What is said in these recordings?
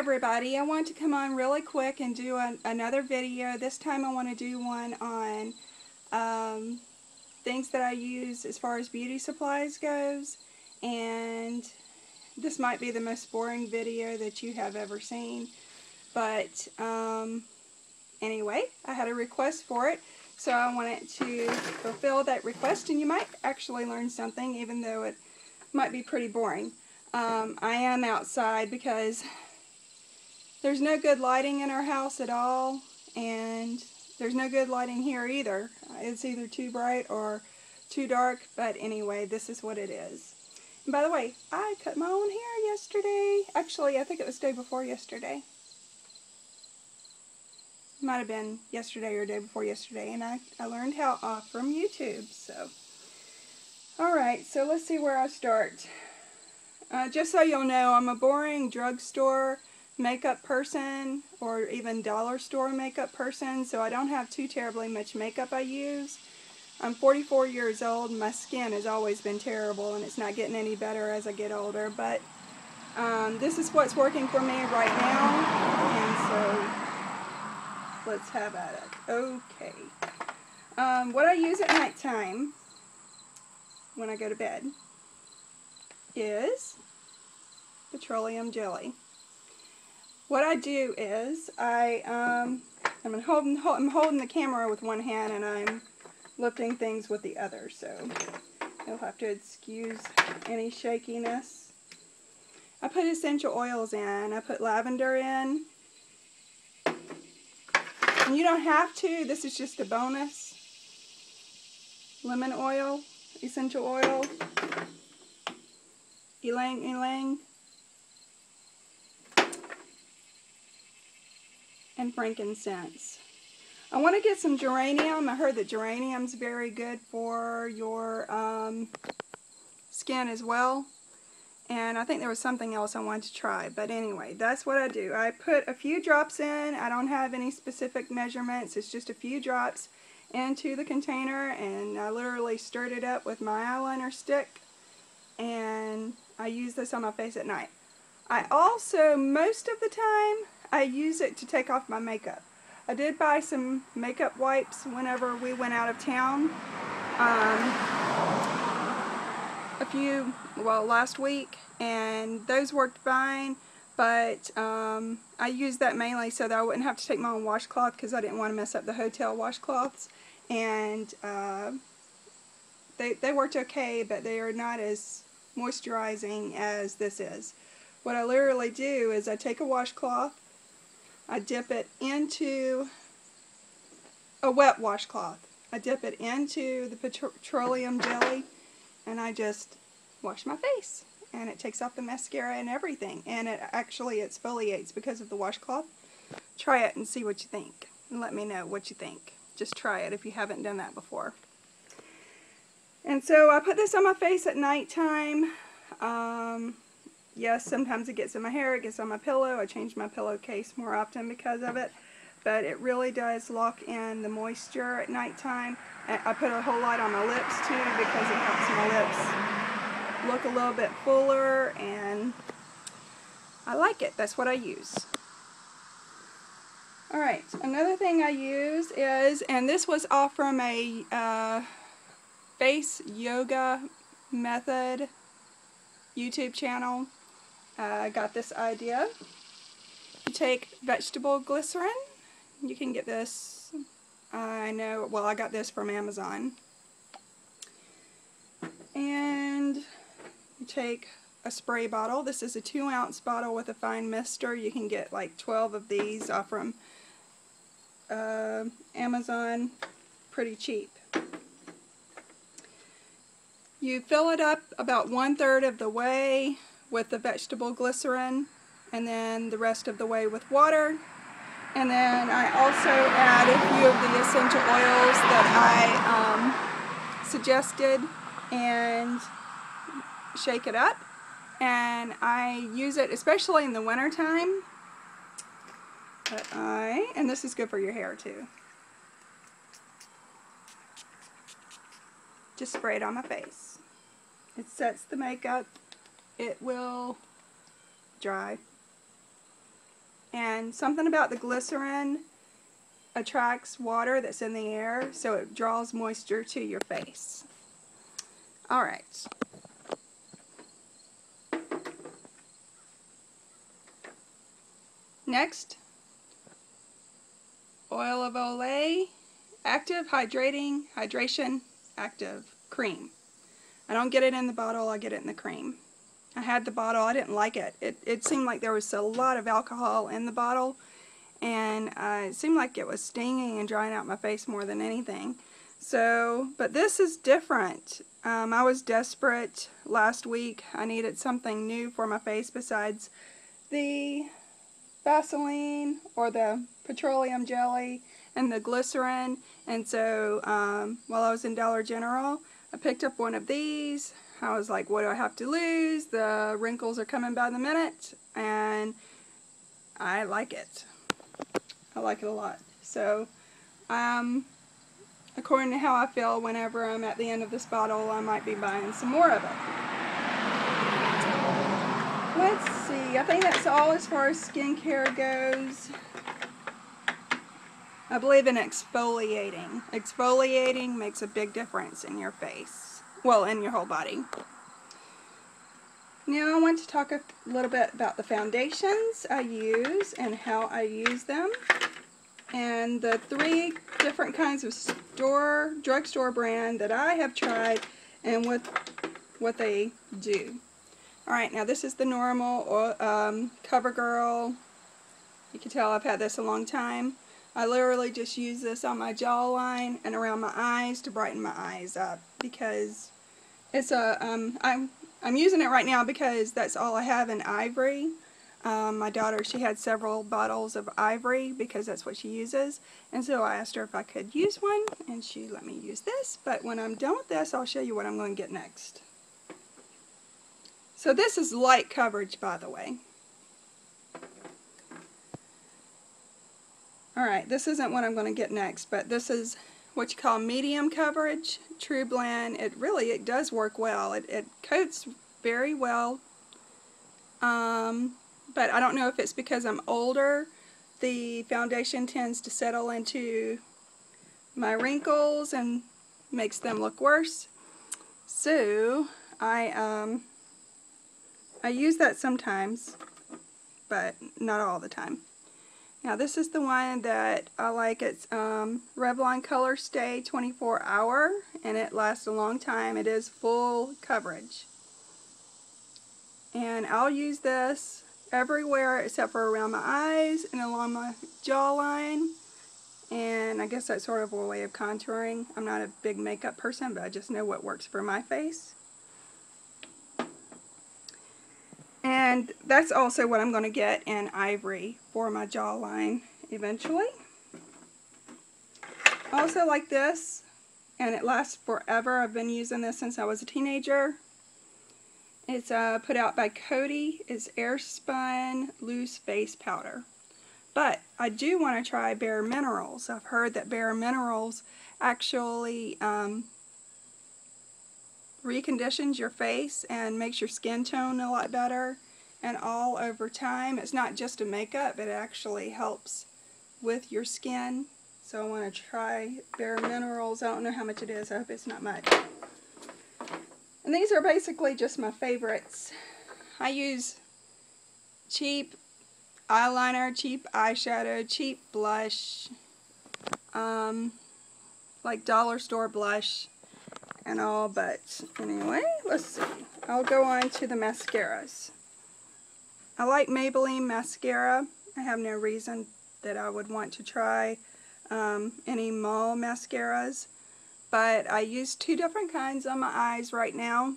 everybody, I want to come on really quick and do another video. This time I want to do one on things that I use as far as beauty supplies goes, and this might be the most boring video that you have ever seen, but anyway, I had a request for it, so I wanted to fulfill that request, and you might actually learn something even though it might be pretty boring. I am outside because there's no good lighting in our house at all, and there's no good lighting here either. It's either too bright or too dark, but anyway, this is what it is. And by the way, I cut my own hair yesterday. Actually, I think it was day before yesterday. Might have been yesterday or day before yesterday, and I learned how from YouTube. So, alright, so let's see where I start. Just so you'll know, I'm a boring drugstore makeup person, or even dollar store makeup person, so I don't have too terribly much makeup I use. I'm 44 years old, and my skin has always been terrible, and it's not getting any better as I get older, but this is what's working for me right now, and so let's have at it. Okay. What I use at nighttime when I go to bed is petroleum jelly. What I do is I'm holding the camera with one hand and I'm lifting things with the other, so you'll have to excuse any shakiness. I put essential oils in. I put lavender in. And you don't have to. This is just a bonus. Lemon oil, essential oil, ylang ylang, and frankincense. I want to get some geranium. I heard that geranium's very good for your skin as well. And I think there was something else I wanted to try. But anyway, that's what I do. I put a few drops in. I don't have any specific measurements. It's just a few drops into the container. And I literally stirred it up with my eyeliner stick. And I use this on my face at night. I also, most of the time, I use it to take off my makeup. I did buy some makeup wipes whenever we went out of town. Last week, and those worked fine, but I used that mainly so that I wouldn't have to take my own washcloth because I didn't want to mess up the hotel washcloths, and they worked okay, but they are not as moisturizing as this is. What I literally do is I take a washcloth, I dip it into a wet washcloth. I dip it into the petroleum jelly, and I just wash my face. And it takes off the mascara and everything. And it actually exfoliates because of the washcloth. Try it and see what you think. And let me know what you think. Just try it if you haven't done that before. And so I put this on my face at nighttime. Yes, sometimes it gets in my hair, it gets on my pillow. I change my pillowcase more often because of it. But it really does lock in the moisture at nighttime. I put a whole lot on my lips too because it helps my lips look a little bit fuller, and I like it. That's what I use. Alright, another thing I use is, and this was off from a Face Yoga Method YouTube channel. I got this idea. You take vegetable glycerin. You can get this, I know, well, I got this from Amazon. And you take a spray bottle. This is a 2-ounce bottle with a fine mister. You can get like 12 of these off from Amazon, pretty cheap. You fill it up about 1/3 of the way with the vegetable glycerin, and then the rest of the way with water. And then I also add a few of the essential oils that I suggested, and shake it up. And I use it especially in the winter time. And this is good for your hair too. Just spray it on my face. It sets the makeup. It will dry. And something about the glycerin attracts water that's in the air, so it draws moisture to your face. Alright. Next, oil of Olay, active, hydrating, hydration, active cream. I don't get it in the bottle, I get it in the cream. I had the bottle, I didn't like it. It seemed like there was a lot of alcohol in the bottle, and it seemed like it was stinging and drying out my face more than anything. So, but this is different. I was desperate last week. I needed something new for my face besides the Vaseline or the petroleum jelly and the glycerin. And so while I was in Dollar General, I picked up one of these. I was like, what do I have to lose? The wrinkles are coming by the minute, and I like it. I like it a lot. So according to how I feel, whenever I'm at the end of this bottle, I might be buying some more of it. Let's see, I think that's all as far as skincare goes. I believe in exfoliating. Exfoliating makes a big difference in your face. Well, in your whole body. Now I want to talk a little bit about the foundations I use and how I use them. And the 3 different kinds of drugstore brand that I have tried and what they do. Alright, now this is the normal CoverGirl. You can tell I've had this a long time. I literally just use this on my jawline and around my eyes to brighten my eyes up, because it's a I'm using it right now because that's all I have in Ivory. My daughter, she had several bottles of Ivory because that's what she uses, and so I asked her if I could use one, and she let me use this. But when I'm done with this, I'll show you what I'm going to get next. So this is light coverage, by the way. Alright, this isn't what I'm going to get next, but this is what you call medium coverage, True Blend. It does work well. It coats very well. But I don't know if it's because I'm older, the foundation tends to settle into my wrinkles and makes them look worse. So I use that sometimes, but not all the time. Now this is the one that I like. It's Revlon Color Stay 24 Hour, and it lasts a long time. It is full coverage. And I'll use this everywhere except for around my eyes and along my jawline. And I guess that's sort of a way of contouring. I'm not a big makeup person, but I just know what works for my face. And that's also what I'm going to get in Ivory for my jawline eventually. I also like this, and it lasts forever. I've been using this since I was a teenager. It's put out by Coty. It's Airspun Loose Face Powder. But I do want to try Bare Minerals. I've heard that Bare Minerals actually reconditions your face and makes your skin tone a lot better, and all over time. It's not just a makeup, it actually helps with your skin. So I want to try Bare Minerals. I don't know how much it is. I hope it's not much. And these are basically just my favorites. I use cheap eyeliner, cheap eyeshadow, cheap blush, like dollar store blush and all. But anyway, let's see. I'll go on to the mascaras. I like Maybelline mascara. I have no reason that I would want to try any mall mascaras. But I use 2 different kinds on my eyes right now.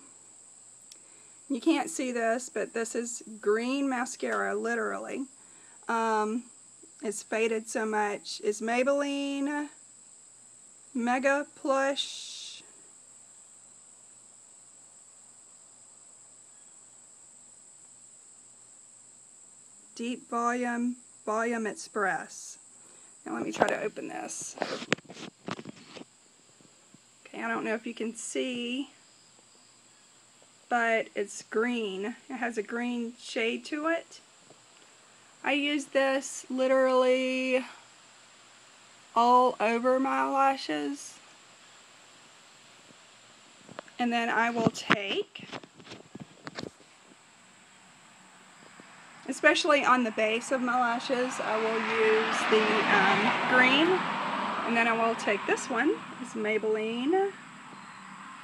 You can't see this, but this is green mascara, literally. It's faded so much. It's Maybelline Mega Plush Deep Volume Express. Now let me try to open this. Okay, I don't know if you can see, but it's green. It has a green shade to it. I use this literally all over my lashes. And then I will take, especially on the base of my lashes, I will use the green. And then I will take this one. It's Maybelline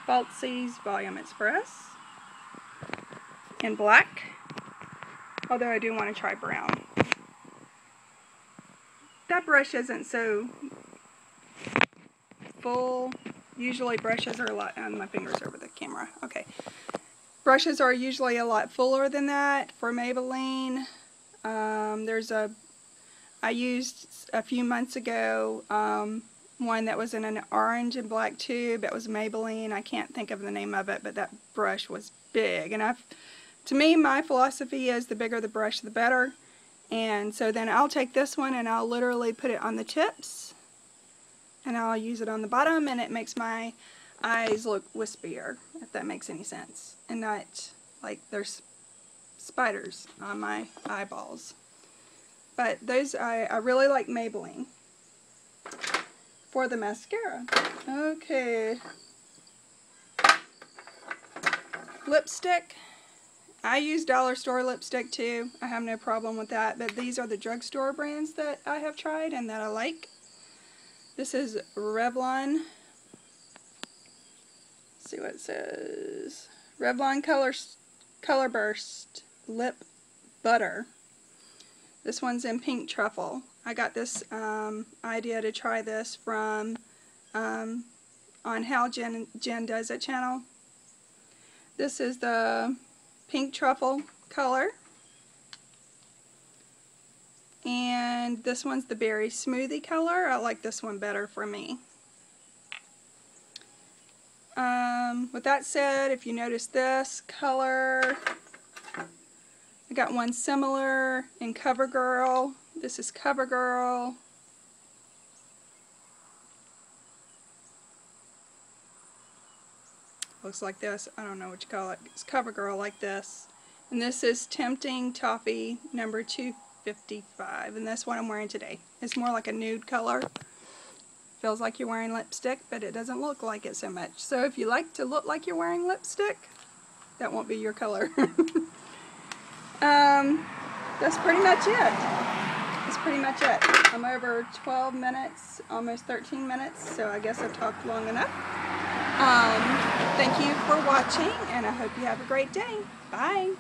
Falsies Volume Express in black. Although I do want to try brown. That brush isn't so full. Usually brushes are a lot, and my fingers over the camera. Okay. Brushes are usually a lot fuller than that for Maybelline. I used a few months ago one that was in an orange and black tube. It was Maybelline. I can't think of the name of it, but that brush was big. And to me, my philosophy is the bigger the brush, the better. And so then I'll take this one and I'll literally put it on the tips. And I'll use it on the bottom, and it makes my eyes look wispier, if that makes any sense. And not like there's spiders on my eyeballs. But those, I really like Maybelline for the mascara. Okay. Lipstick. I use dollar store lipstick too. I have no problem with that. But these are the drugstore brands that I have tried and that I like. This is Revlon. Let's see what it says. Revlon Color Burst Lip Butter. This one's in pink truffle. I got this idea to try this from on How Jen Does It channel. This is the pink truffle color. And this one's the berry smoothie color. I like this one better for me. With that said, if you notice this color, I got one similar in CoverGirl. This is CoverGirl. Looks like this. I don't know what you call it. It's CoverGirl like this. And this is Tempting Toffee number 255. And that's what I'm wearing today. It's more like a nude color. Feels like you're wearing lipstick, but it doesn't look like it so much. So if you like to look like you're wearing lipstick, that won't be your color. That's pretty much it. That's pretty much it. I'm over 12 minutes, almost 13 minutes, so I guess I've talked long enough. Thank you for watching, and I hope you have a great day. Bye.